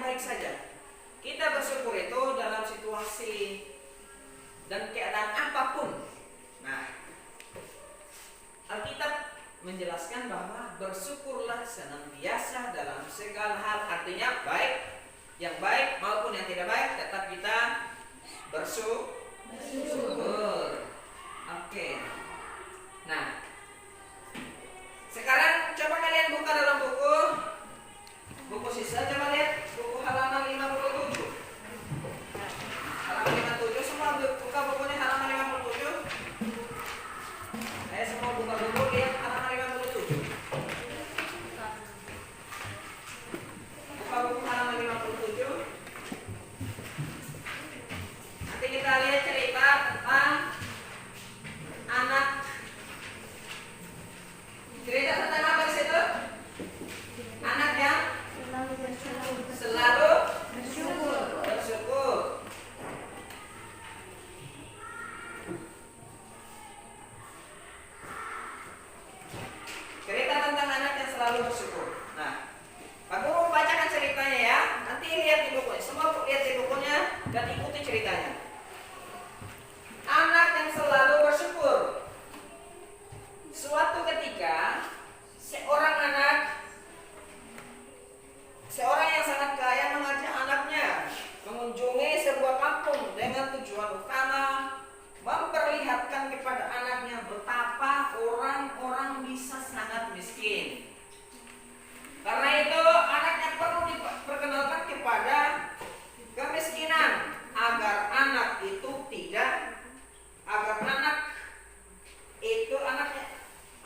baik-baik saja. Kita bersyukur itu dalam situasi dan keadaan apapun. Nah, Alkitab menjelaskan bahwa bersyukurlah senantiasa dalam segala hal. Artinya baik, yang baik maupun yang tidak baik, tetap kita bersyukur. Oke. Nah, sekarang coba kalian buka dalam buku sisa. Coba lihat buku halaman 57. Halaman 57, semua buka bukunya halaman 57. Saya semua buka buku, lihat halaman 57. Buka buku halaman 57. Nanti kita lihat cerita tentang anak. Cerita tentang apa di situ? Anak yang selalu bersyukur. Cerita tentang anak yang selalu bersyukur. Nah, Pak Guru bacakan ceritanya ya. Nanti lihat di bukunya. Semua lihat di bukunya dan ikuti ceritanya. Anak yang selalu bersyukur. Suatu ketika, seorang yang sangat kaya mengajak anaknya mengunjungi sebuah kampung dengan tujuan utama memperlihatkan kepada anaknya betapa orang-orang bisa sangat miskin. Karena itu anaknya perlu diperkenalkan kepada kemiskinan agar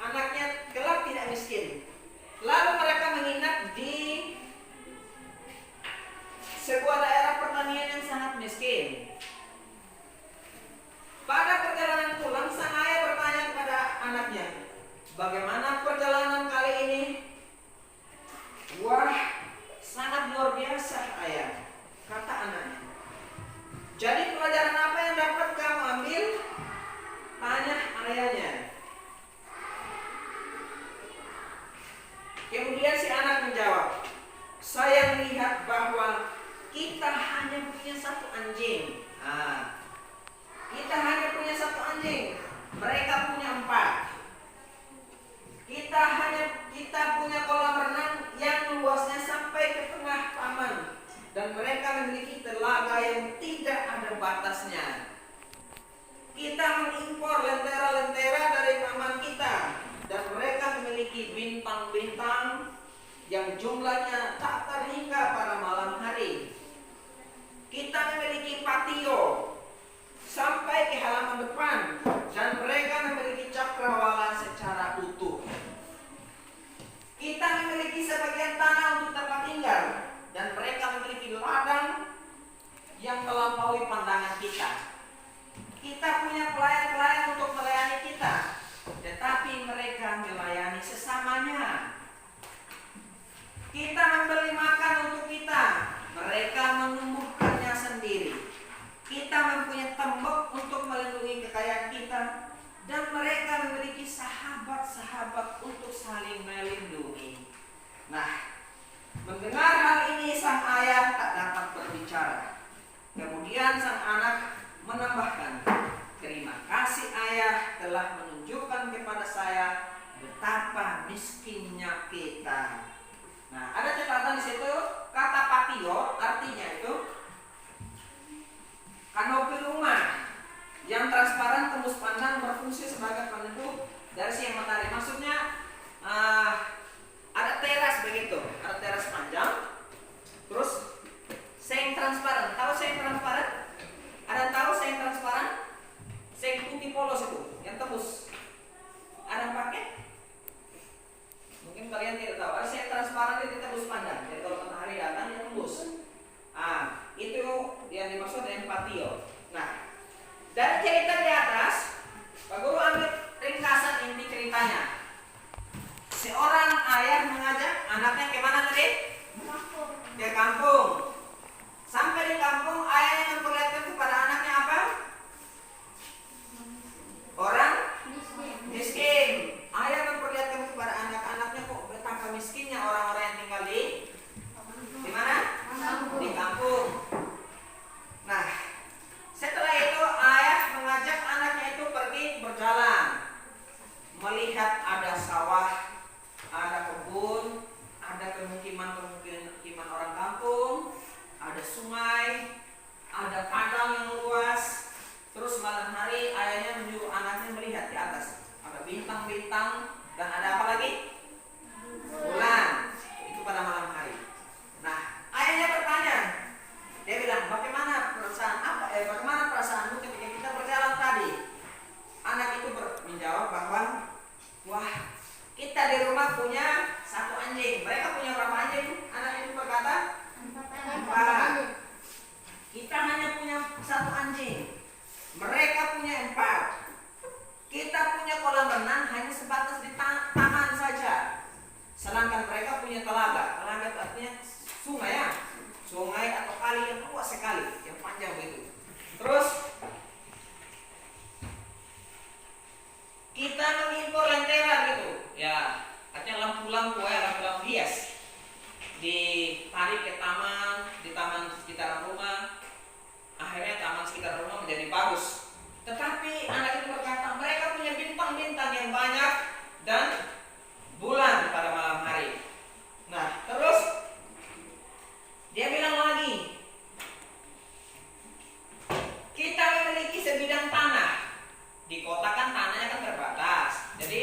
anaknya kelak tidak miskin. Lalu mereka menginap di sebuah daerah pertanian yang sangat miskin. Pada perjalanan pulang, sang ayah bertanya kepada anaknya, "Bagaimana perjalanan kali ini?" "Wah, sangat luar biasa, ayah," kata anaknya. "Jadi pelajaran apa yang dapat kamu ambil?" tanya ayahnya. Kemudian si anak menjawab, "Saya melihat bahwa kita hanya punya satu anjing. Kita hanya punya satu anjing. Mereka punya 4. Kita punya kolam renang yang luasnya sampai ke tengah taman. Dan mereka memiliki telaga yang tidak ada batasnya. Kita mengimpor lentera-lentera dari taman kita. Dan mereka memiliki bintang-bintang yang jumlahnya tak terhingga pada malam hari. Kita memiliki patio sampai ke halaman depan. Dan mereka memiliki cakrawala secara utuh. Kita memiliki sebagian tanah untuk tempat tinggal. Dan mereka memiliki ladang yang melampaui pandangan kita. Kita punya pelayan-pelayan untuk melayani kita, tetapi mereka melayani sesamanya. Kita membeli makan untuk kita, mereka menumbuhkannya sendiri. Kita mempunyai tembok untuk melindungi kekayaan kita, dan mereka memiliki sahabat-sahabat untuk saling melindungi. Nah, mendengar hal ini sang ayah tak dapat berbicara. Kemudian sang anak menambahkan, "Terima kasih ayah telah menunjukkan kepada saya betapa miskinnya kita." Nah, ada catatan di situ, kata patio artinya itu kanopi rumah yang transparan tembus pandang berfungsi sebagai peneduh dari siang matahari. Maksudnya ada teras begitu, ada teras panjang, terus seng transparan. Tahu seng transparan? Ada tahu seng transparan? Seng putih polos itu yang tembus. Ada yang pakai? Mungkin kalian tidak tahu. Ada seng transparan itu tembus pandang. Jadi kalau matahari datang dia tembus. Itu yang dimaksud dengan patio. Nah, dari cerita di atas, Pak Guru ambil ringkasan inti ceritanya. Seorang ayah mengajak anaknya kemana tadi? Ke kampung. Sampai di kampung, ayahnya memperlihatkan kepada anaknya apa? Orang miskin. Ayah memperlihatkan kepada anak-anaknya kok betapa miskinnya orang-orang yang tinggal di mana? bagus. Tetapi anak itu berkata, mereka punya bintang-bintang yang banyak dan bulan pada malam hari. Nah, terus dia bilang lagi, kita memiliki sebidang tanah. Di kota kan tanahnya kan terbatas. Jadi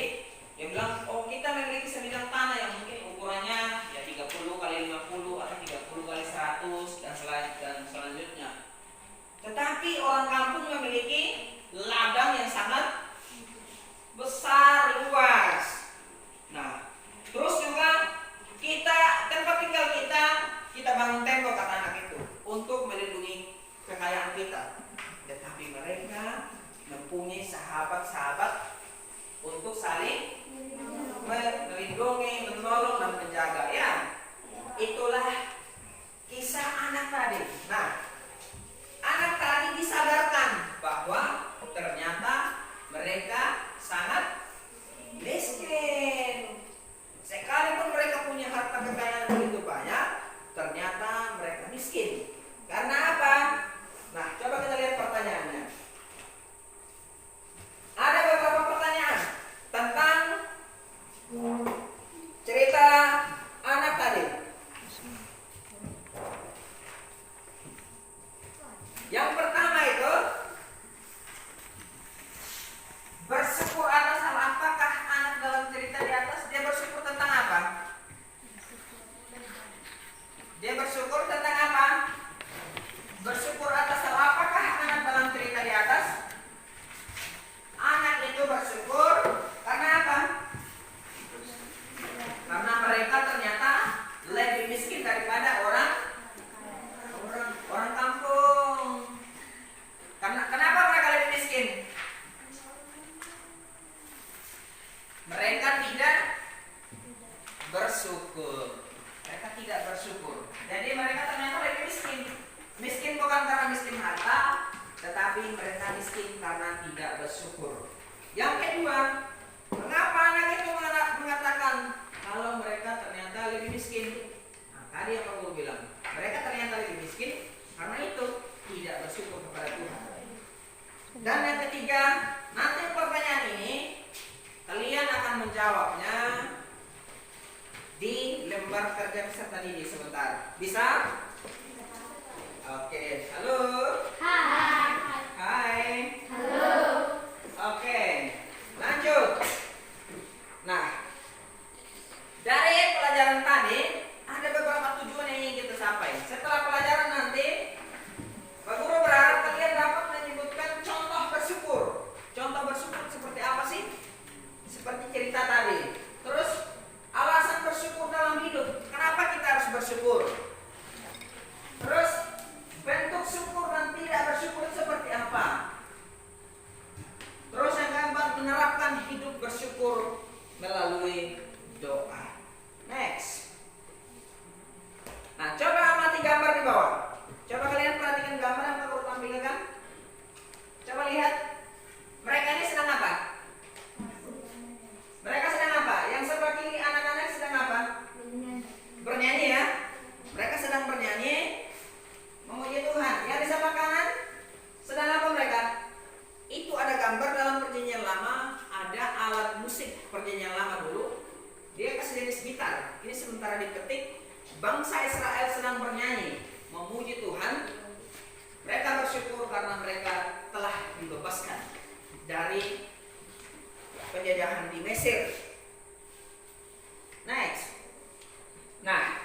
dia bilang, oh kita memiliki sebidang tanah yang mungkin ukurannya ya 30 kali 50 atau 30 kali 100 dan selanjutnya. Tetapi orang kampung memiliki ladang yang sangat besar, luas. Nah, terus juga tempat tinggal kita bangun tembok, kata anak itu, untuk melindungi kekayaan kita. Tetapi mereka mempunyai sahabat-sahabat untuk saling melindungi, menolong dan menjaga. Ya, itulah kisah anak tadi. Nah, anak tadi disadarkan bahwa ternyata mereka sangat miskin. Sekalipun mereka punya harta kekayaan begitu banyak, ternyata mereka miskin. Karena apa? Nah, coba kita lihat pertanyaannya. Ada beberapa pertanyaan tentang cerita anak tadi. Yang pertama itu, bersyukur atas hal apakah anak dalam cerita di atas? Dia bersyukur tentang apa? Dia bersyukur tentang apa? Bersyukur atas hal apakah anak dalam cerita di atas? Anak itu bersyukur karena apa? Karena mereka ternyata lebih miskin daripada orang kampung. Kenapa mereka lebih miskin? Mereka tidak bersyukur. Jadi mereka ternyata lebih miskin. Miskin bukan karena miskin harta, tetapi mereka miskin karena tidak bersyukur. Yang kedua, mengapa anak itu mengatakan kalau mereka ternyata lebih miskin? Nah, tadi yang Pak Guru bilang, mereka ternyata lebih miskin karena itu tidak bersyukur kepada Tuhan. Dan yang ketiga, nanti pertanyaan ini kalian akan menjawabnya di lembar kerja peserta didik sebentar. Bisa? Oke. Halo. Hai. Halo. Oke. Lanjut. Nah, dari pelajaran tadi ada beberapa tujuan yang ingin kita capai. Setelah pelajaran nanti, Pak Guru berharap kalian dapat menyebutkan contoh bersyukur. Contoh bersyukur seperti apa sih? Seperti cerita tadi. Terus alasan bersyukur dalam hidup. Kenapa kita harus bersyukur? Terus bentuk syukur dan tidak bersyukur seperti apa? Terus yang keempat, menerapkan hidup bersyukur melalui doa. Next. Nah, coba amati gambar di bawah. Coba kalian perhatikan gambar yang Pak Guru tampilkan. Coba lihat. Mereka ini sedang apa? Mereka sedang apa? Yang sebelah kiri anak-anak sedang apa? Bernyanyi ya. Mereka sedang bernyanyi memuji Tuhan. Yang di sebelah kanan sedang apa mereka? Itu ada gambar dalam perjanjian lama, ada alat musik perjanjian lama dulu. Dia kasih jenis gitar. Ini sementara dipetik, bangsa Israel sedang bernyanyi memuji Tuhan. Mereka bersyukur karena mereka telah dibebaskan dari penjajahan di Mesir. Next. Nah,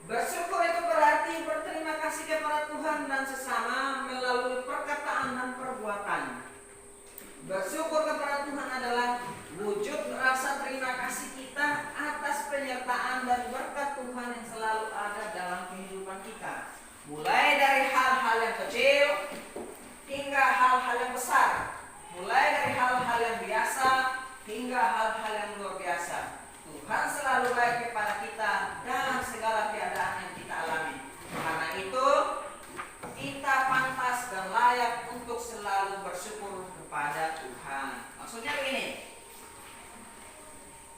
bersyukur itu berarti berterima kasih kepada Tuhan dan sesama melalui perkataan dan perbuatan. Bersyukur kepada Tuhan adalah wujud rasa terima kasih kita atas penyertaan dan berkat Tuhan yang selalu ada dalam kehidupan kita. Mulai dari hal-hal yang kecil hingga hal-hal yang besar. Mulai dari hal-hal yang biasa hingga hal-hal yang luar biasa. Tuhan selalu baik kepada kita dalam segala keadaan yang kita alami. Karena itu kita pantas dan layak untuk selalu bersyukur kepada Tuhan. Maksudnya begini,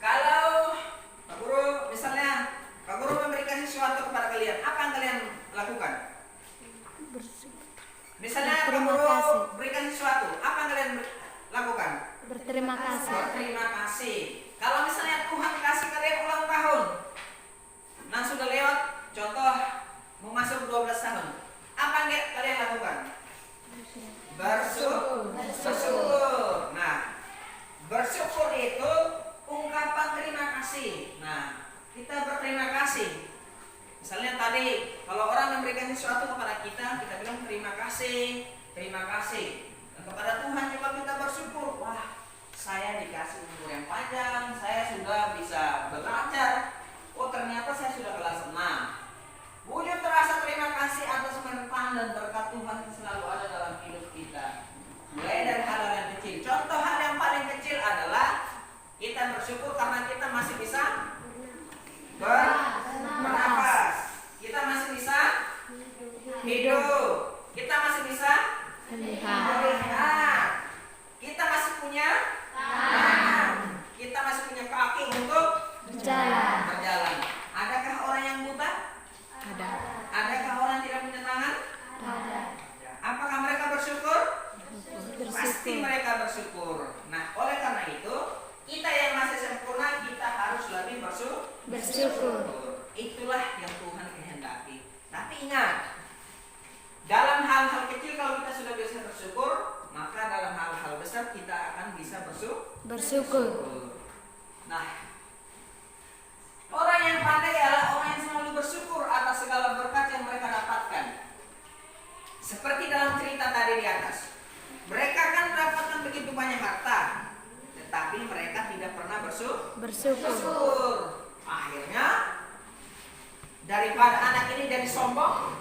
kalau Pak Guru misalnya Pak Guru memberikan sesuatu kepada kalian, apa yang kalian lakukan? Misalnya Pak Berterima Guru kasih. berikan sesuatu, apa yang kalian lakukan? Berterima kasih. Berterima kasih. Kalau misalnya Tuhan kasih kalian ulang tahun, nah sudah lewat, contoh mau masuk 12 tahun, apa yang kalian lakukan? Bersyukur. Nah, bersyukur itu ungkapan terima kasih. Nah, kita berterima kasih. Misalnya tadi, kalau orang memberikan sesuatu kepada kita bilang terima kasih, terima kasih. Dan kepada Tuhan juga kita bersyukur. Wah, saya dikasih umur yang panjang, saya sudah bisa belajar. Oh, ternyata saya sudah kelas 6. Wujud terasa terima kasih atas manfaat dan berkat Tuhan yang selalu ada dalam hidup kita. Mulai dari hal-hal yang kecil. Contoh hal yang paling kecil adalah kita bersyukur karena kita masih bisa bernafas. Kita masih bisa hidup. Kita masih bisa melihat. Kita masih punya tangan. Kita masih punya kaki untuk berjalan. Adakah orang yang buta? Ada. Adakah orang yang tidak punya tangan? Ada. Apakah mereka bersyukur? Bersyukur. Pasti mereka bersyukur. Nah, oleh karena itu, kita yang masih sempurna, kita harus lebih bersyukur. Itulah yang Tuhan kehendaki. Tapi ingat, dalam hal-hal kecil kalau kita sudah bisa bersyukur, maka dalam hal-hal besar kita akan bisa bersyukur. Nah, orang yang pandai adalah orang yang selalu bersyukur atas segala berkat yang mereka dapatkan. Seperti dalam cerita tadi di atas, mereka kan mendapatkan begitu banyak harta, tetapi mereka tidak pernah bersyukur. Akhirnya, daripada anak ini jadi sombong,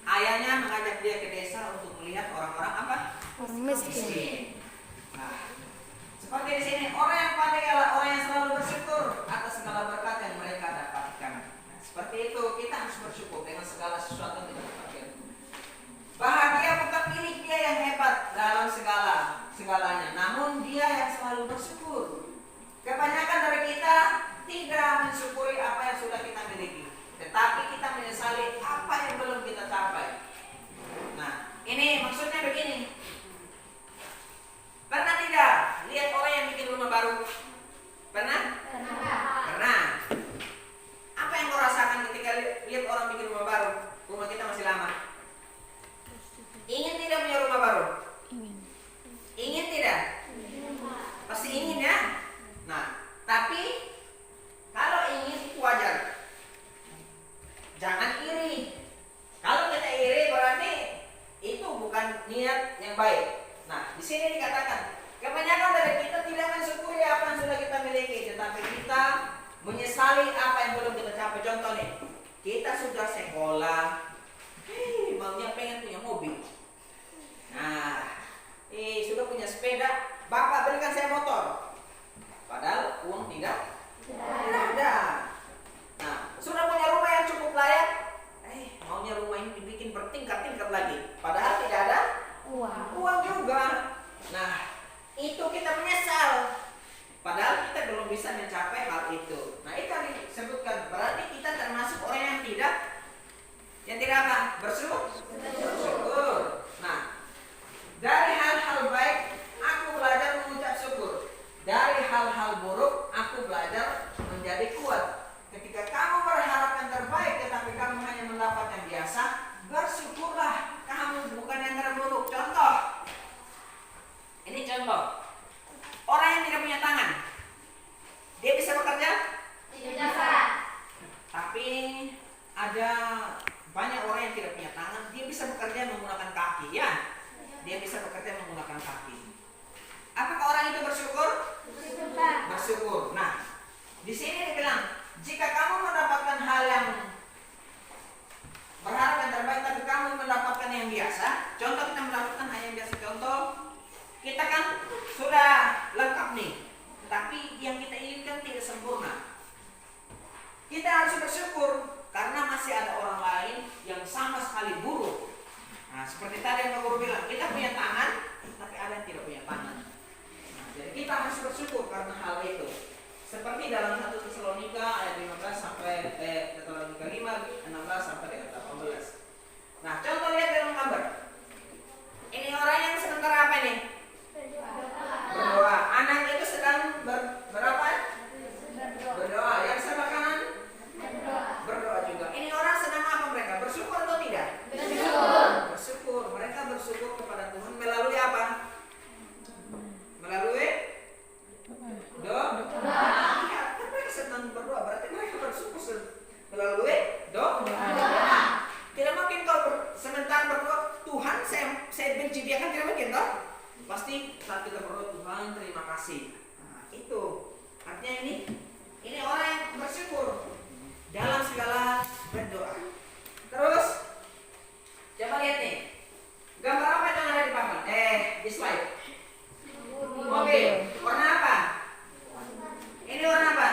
ayahnya mengajak dia ke desa untuk melihat orang-orang apa? Orang miskin. Nah, seperti di sini, orang yang pandai adalah orang yang selalu bersyukur atas segala berkat yang mereka dapatkan. Nah, seperti itu, kita harus bersyukur dengan segala sesuatu yang kita dapatkan. Bahagia bukan milik dia yang hebat dalam segalanya, namun dia yang selalu bersyukur. Kebanyakan dari kita tidak mensyukuri apa yang sudah kita miliki, tetapi kita menyesali apa yang belum kita capai. Nah, ini maksudnya begini. Pernah tidak lihat orang yang bikin rumah baru? Pernah? Pernah. Apa yang kau rasakan ketika lihat orang bikin rumah baru? Rumah kita masih lama. Ingin tidak punya rumah baru? Ingin tidak? Pasti ingin ya? Nah, tapi kalau ingin itu wajar. Jangan iri. Kalau kita iri berarti itu bukan niat yang baik. Nah, di sini dikatakan kebanyakan dari kita tidak mensyukuri apa yang sudah kita miliki, tetapi kita menyesali apa yang belum kita capai. Contoh nih, kita sudah sekolah, maunya pengen punya mobil. Nah, sudah punya sepeda, bapak belikan saya motor. Padahal uang tidak ada. Nah, sudah punya rumah yang cukup layak, maunya rumah ini dibikin bertingkat-tingkat lagi. Padahal tidak ada uang juga. Nah, itu kita menyesal. Padahal kita belum bisa mencapai hal itu. Nah, itu yang disebutkan. Berarti kita termasuk orang yang tidak apa? Bersyukur. Nah, dari hal-hal baik aku belajar mengucap syukur. Dari hal-hal buruk aku belajar menjadi kuat. Ketika kamu berharap yang terbaik tetapi kamu hanya mendapat yang biasa, bersyukurlah kamu bukan yang terburuk. Contoh. Ini contoh. Orang yang tidak punya tangan, dia bisa bekerja? Tidak bisa. Tapi ada banyak orang yang tidak punya tangan, dia bisa bekerja menggunakan kaki, ya? Dia bisa bekerja menggunakan kaki. Apakah orang itu bersyukur? Bersyukur. Nah, di sini dibilang, jika kamu mendapatkan hal yang berharap yang terbaik, tapi kamu mendapatkan yang biasa. Contoh, kita mendapatkan hal yang biasa. Contoh, kita kan sudah lengkap nih, tapi yang kita inginkan tidak sempurna. Kita harus bersyukur karena masih ada orang lain yang sama sekali buruk. Nah, seperti tadi yang Pak Guru bilang, kita punya tangan, tapi ada yang tidak punya tangan. Nah, jadi kita harus bersyukur karena hal itu. Seperti dalam 1 Tesalonika ayat 15 sampai Tesalonika 5 16 sampai dengan 18. Nah, contoh lihat dalam gambar. pasti saat kita berdoa, Tuhan terima kasih. Nah, itu artinya ini orang yang bersyukur dalam segala berdoa. Terus coba lihat nih, gambar apa yang ada di papan? Di slide. Mobil. Warna apa? Ini warna apa?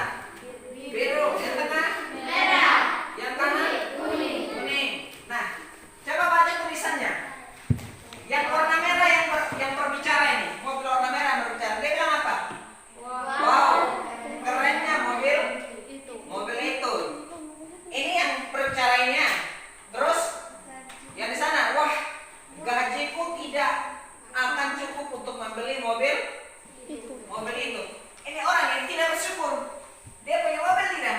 Biru. Yang tengah? Merah. Yang kanan? Kuning. Nah, coba baca tulisannya. Yang warna merah yang berbicara ini, mobil warna merah yang berbicara. Dia bilang apa? Wow, kerennya mobil itu. Ini yang berbicaranya. Terus yang di sana, wah, gajiku tidak akan cukup untuk membeli mobil itu. Ini orang yang tidak bersyukur. Dia punya mobil tidak?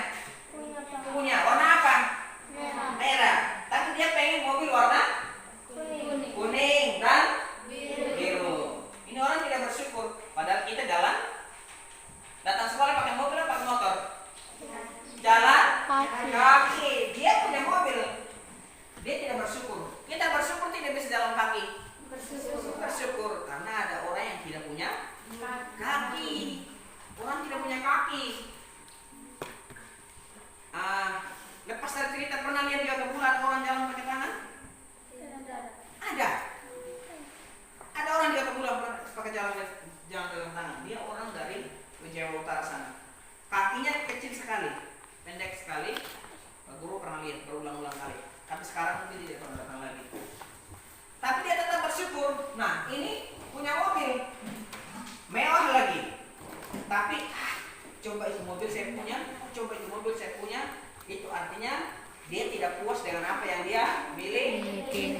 Punya. Warna apa? Merah. Tapi dia pengen mobil warna kuning dan biru. Ini orang tidak bersyukur. Padahal kita datang sekolah pakai mobil atau pakai motor? Jalan kaki. Dia punya mobil. Dia tidak bersyukur. Kita bersyukur tidak bisa jalan kaki. Bersyukur karena ada orang yang tidak punya kaki. Orang tidak punya kaki. Lepas dari cerita, pernah lihat di Garuda ada orang jalan pakai tangan? Ada orang di Garuda pakai jalan dengan tangan. Dia orang dari Jawa Utara sana. Kakinya kecil sekali, pendek sekali. Pak Guru pernah lihat berulang-ulang kali. Tapi sekarang mungkin tidak pernah datang lagi. Tapi dia tetap bersyukur. Nah, ini punya mobil mewah lagi. Tapi coba itu mobil saya punya. Itu artinya dia tidak puas dengan apa yang dia miliki.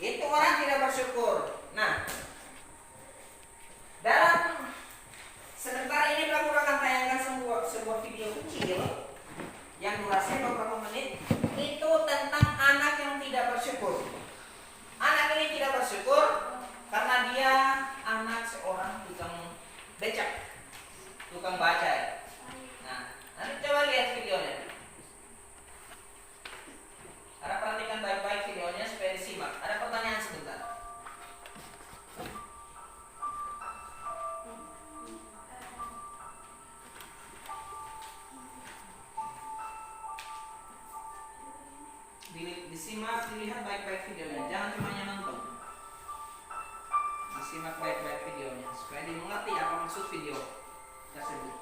Itu orang tidak bersyukur. Nah, dalam sebentar ini Pak Guru akan tayangkan sebuah video kecil yang durasinya beberapa menit. Itu tentang anak yang tidak bersyukur. Anak ini tidak bersyukur karena dia anak seorang tukang becak, tukang baca. Nah, nanti coba lihat videonya. Harap perhatikan baik-baik videonya supaya disimak. Ada pertanyaan sebentar. Disimak, dilihat baik-baik videonya. Jangan cuma nonton. Disimak baik-baik videonya supaya dimengerti apa maksud video tersebut.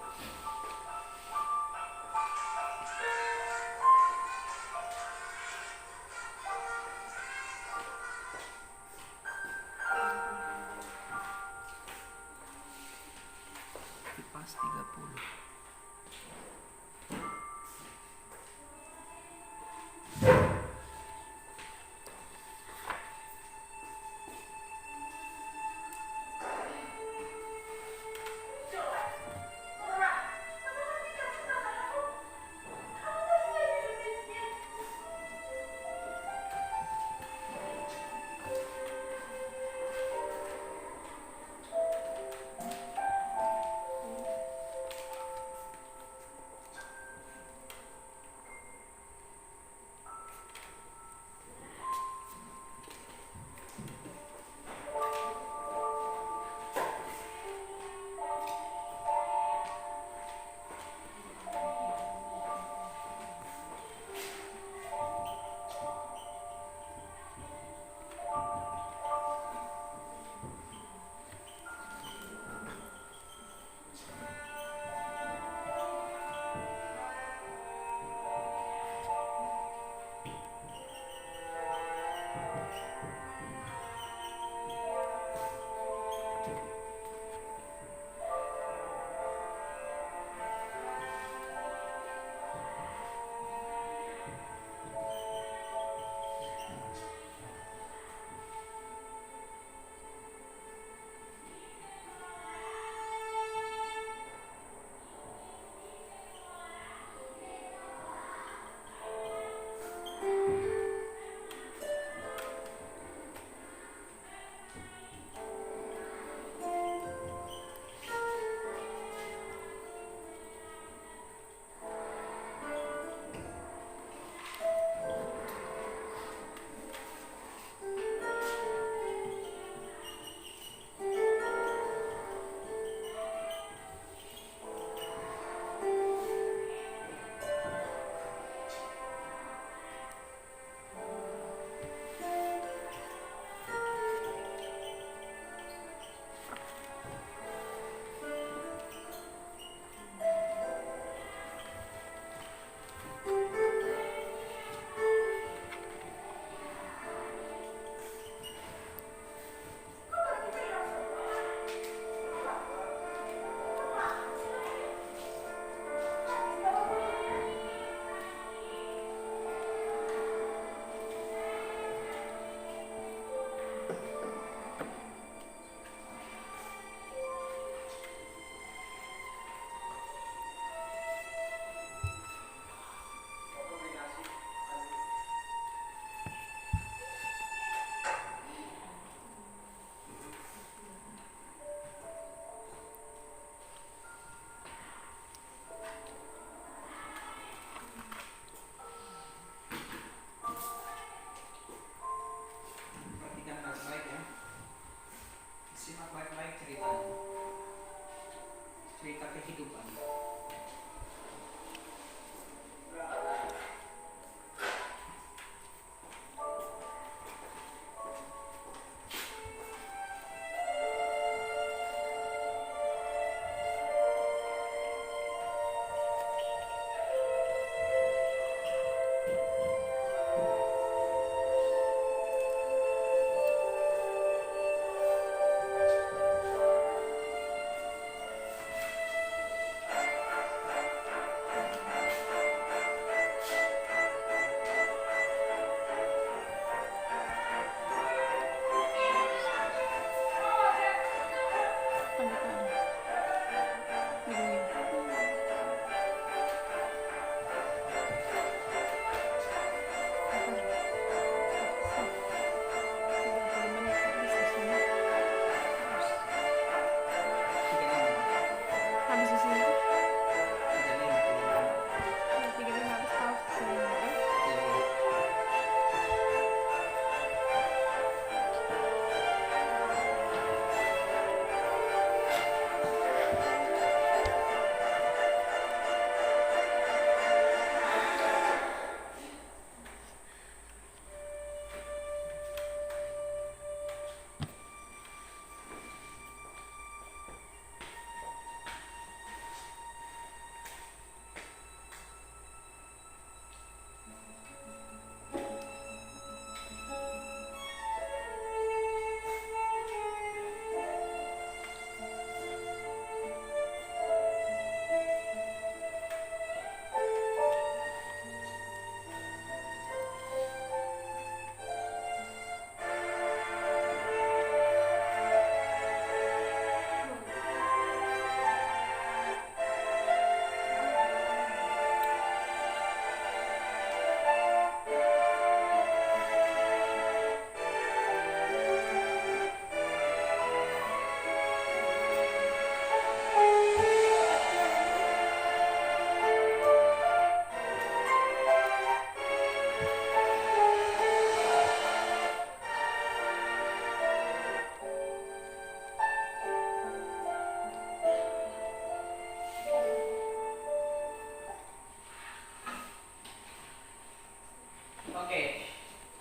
Kipas 30.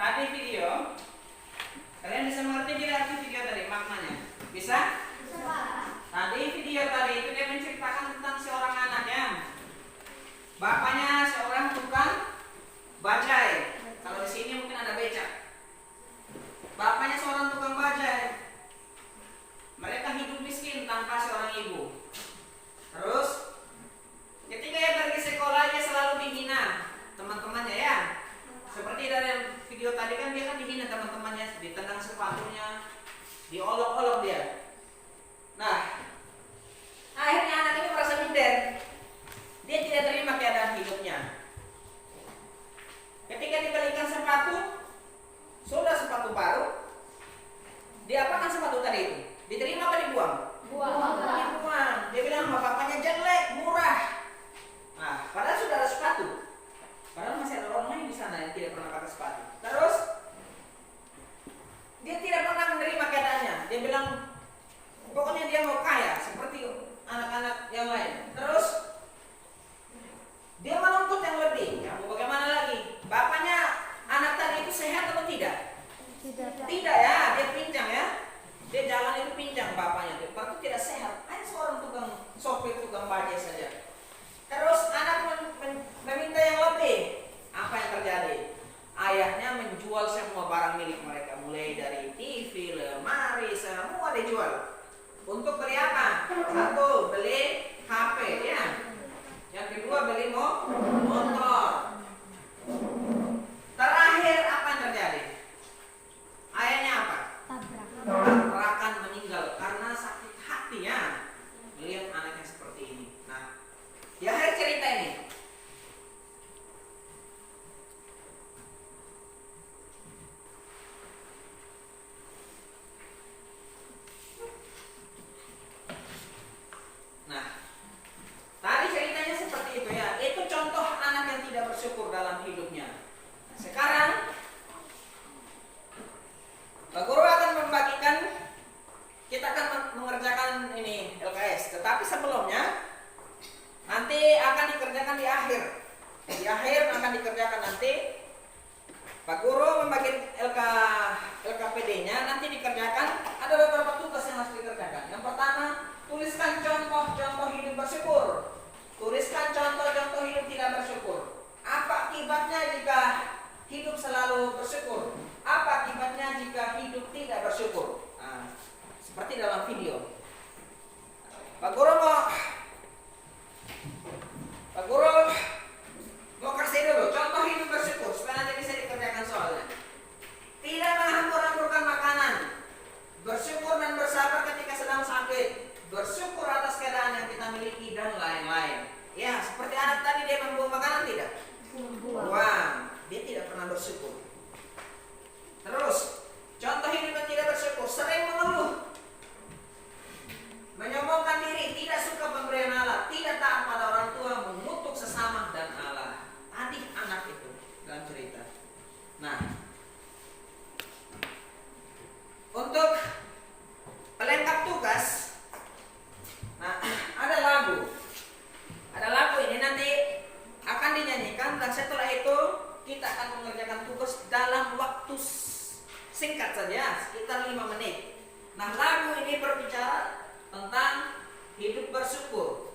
Tadi video, kalian bisa mengerti tidak arti video tadi maknanya? Bisa? Tadi video tadi itu dia menceritakan tentang seorang anak ya. Bapaknya seorang tukang bajai. Kalau di sini mungkin ada becak. Bapaknya seorang tukang bajai. Mereka hidup miskin tanpa seorang ibu. Terus ketika ia pergi sekolah dia selalu dihina teman-temannya ya. Seperti dari video tadi kan dia kan dihina teman-temannya, ditendang sepatunya, diolok-olok dia. Nah, akhirnya anak ini merasa minder. Dia tidak terima keadaan hidupnya. Ketika dibelikan sepatu, sudah sepatu baru, diapakan sepatu tadi itu? Diterima apa dibuang? Dibuang. Dia bilang bapaknya jelek, murah. Nah, padahal sudah ada sepatu. Padahal masih ada orang lain di sana yang tidak pernah pakai sepatu. Terus dia tidak pernah menerima keadaannya. Dia bilang pokoknya dia mau kaya seperti anak-anak yang lain. Terus dia menuntut yang lebih. Ya, mau bagaimana lagi? Bapaknya anak tadi itu sehat atau tidak? Tidak ya, dia pincang ya. Dia jalan itu pincang bapaknya. Dia berarti tidak sehat. Hanya seorang tukang sopir, tukang bajai saja. Terus anak meminta yang lebih. Apa yang terjadi? Ayahnya menjual semua barang milik mereka, mulai dari TV, lemari, semua dijual. Untuk beli apa? Satu, beli HP ya. Yang kedua beli motor. Terakhir apa yang terjadi? Ayahnya apa? Tabrakan, meninggal karena sakit hati ya melihat anaknya seperti ini. Nah, di akhir cerita ini tadi ceritanya seperti itu ya. Itu contoh anak yang tidak bersyukur dalam hidupnya. Sekarang Pak Guru akan membagikan, kita akan mengerjakan ini LKS. Tetapi sebelumnya nanti akan dikerjakan di akhir. Di akhir akan dikerjakan nanti. Pak Guru membagi LKPD-nya nanti dikerjakan. Ada beberapa tugas yang harus dikerjakan. Yang pertama, tuliskan contoh-contoh hidup bersyukur. Tuliskan contoh-contoh hidup tidak bersyukur. Apa akibatnya jika hidup selalu bersyukur? Apa akibatnya jika hidup tidak bersyukur? Nah, seperti dalam video. Pak Guru mau kasih dulu contoh hidup bersyukur supaya nanti bisa dikerjakan soalnya. Tidak menghambur-hamburkan makanan. Bersyukur dan bersabar ketika sedang sakit. Bersyukur atas keadaan yang kita miliki dan lain-lain. Ya, seperti anak tadi dia membuang makanan tidak? Buang. Dia tidak pernah bersyukur. Terus, contoh hidup yang tidak bersyukur, sering mengeluh, menyombongkan diri, tidak suka pemberian Allah, tidak taat pada orang tua, mengutuk sesama dan Allah. Tadi anak itu dalam cerita. Nah, untuk pelengkap tugas, nah ada lagu ini nanti akan dinyanyikan dan setelah itu kita akan mengerjakan tugas dalam waktu singkat saja, sekitar 5 menit. Nah, lagu ini berbicara tentang hidup bersyukur.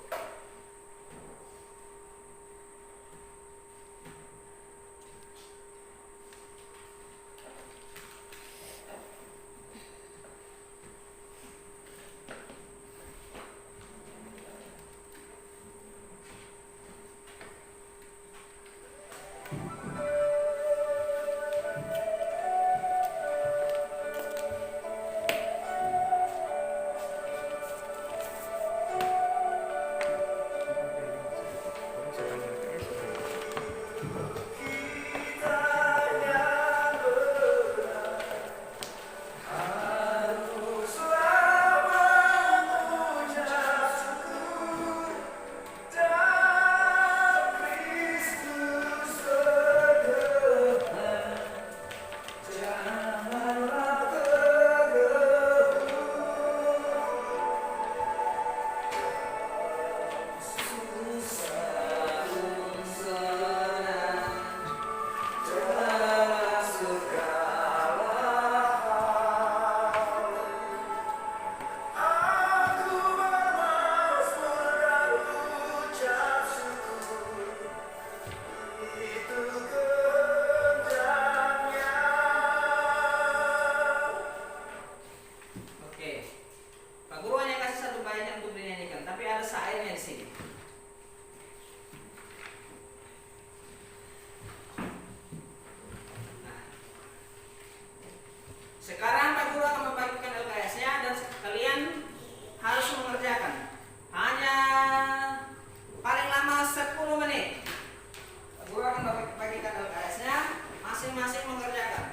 mengerjakan?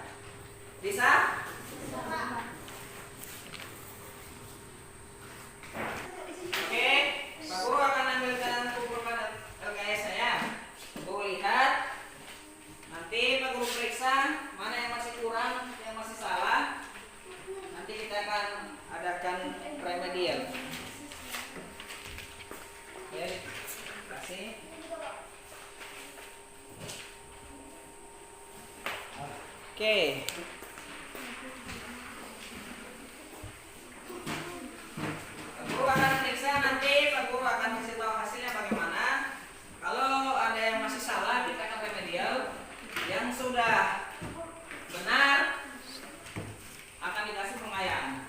Bisa? Oke, Pak Guru akan ambilkan kumpulkan LKS saya. Guru lihat. Nanti Pak Guru periksa mana yang masih kurang, yang masih salah. Nanti kita akan adakan remedial. Oke, terima kasih. Oke. Pak Guru akan periksa nanti, Pak Guru akan kasih tahu hasilnya bagaimana. Kalau ada yang masih salah, kita akan remedial. Yang sudah benar akan dikasih pengayaan.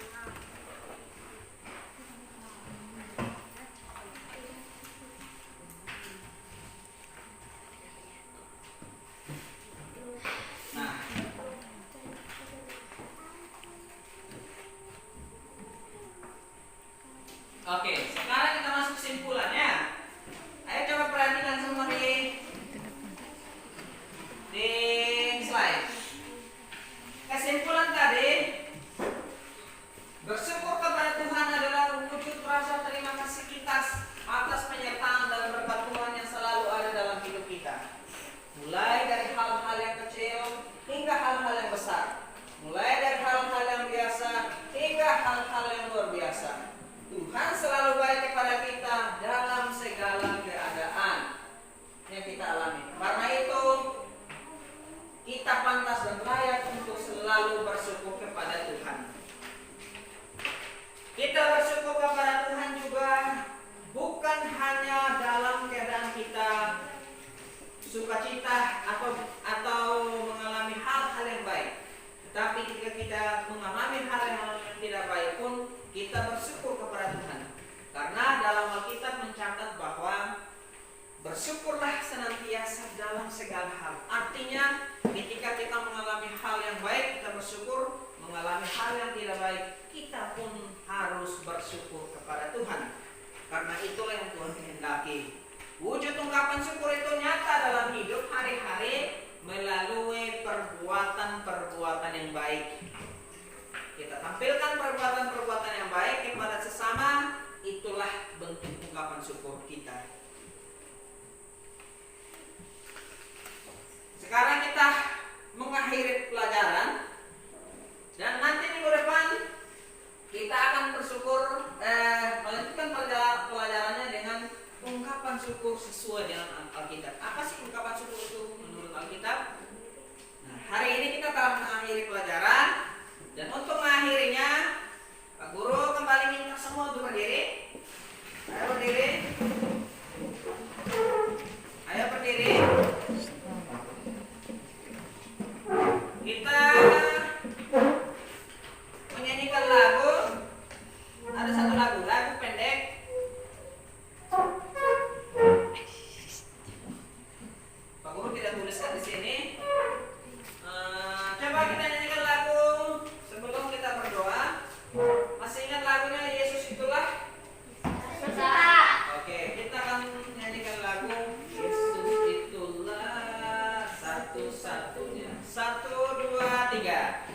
Nah, oke, sekarang kita masuk kesimpulannya. Ayo coba perhatikan semua di slide. Kesimpulan tadi, bersyukur kepada Tuhan adalah wujud rasa terima kasih kita atas penyertaan dan berkat Tuhan yang selalu ada dalam hidup kita. Mulai dari hal-hal yang kecil hingga hal-hal yang besar. Mulai dari hal-hal yang biasa hingga hal-hal yang luar biasa. Tuhan selalu baik kepada kita dalam segala keadaan yang kita alami. Karena itu, kita pantas dan layak untuk selalu bersyukur kepada Tuhan. Kita bersyukur kepada Tuhan juga bukan hanya dalam keadaan kita sukacita atau mengalami hal-hal yang baik, tetapi ketika kita mengalami hal yang tidak baik pun kita bersyukur kepada Tuhan. Karena dalam Alkitab mencatat bahwa bersyukurlah senantiasa dalam segala hal. Artinya ketika kita mengalami hal yang baik kita bersyukur, mengalami hal yang tidak baik kita pun harus bersyukur kepada Tuhan. Karena itulah yang Tuhan kehendaki. Wujud ungkapan syukur itu nyata dalam hidup hari-hari melalui perbuatan-perbuatan yang baik. Kita tampilkan perbuatan-perbuatan yang baik kepada sesama, itulah bentuk ungkapan syukur kita. Sekarang kita mengakhiri pelajaran dan nanti minggu depan kita akan bersyukur melanjutkan pelajarannya dengan ungkapan syukur sesuai dengan Alkitab. Apa sih ungkapan syukur itu menurut Alkitab? Nah, hari ini kita telah mengakhiri pelajaran dan untuk mengakhirinya Pak Guru kembali minta semua untuk berdiri. Ayo berdiri. Ayo berdiri. Kita menyanyikan lagu. Ada satu lagu pendek. Pak Guru tidak tuliskan di sini. Coba kita nyanyikan lagu sebelum kita berdoa. Masih ingat lagunya Yesus itulah? Oke, kita akan nyanyikan lagu Yesus itulah satu-satunya. 1, 2, 3.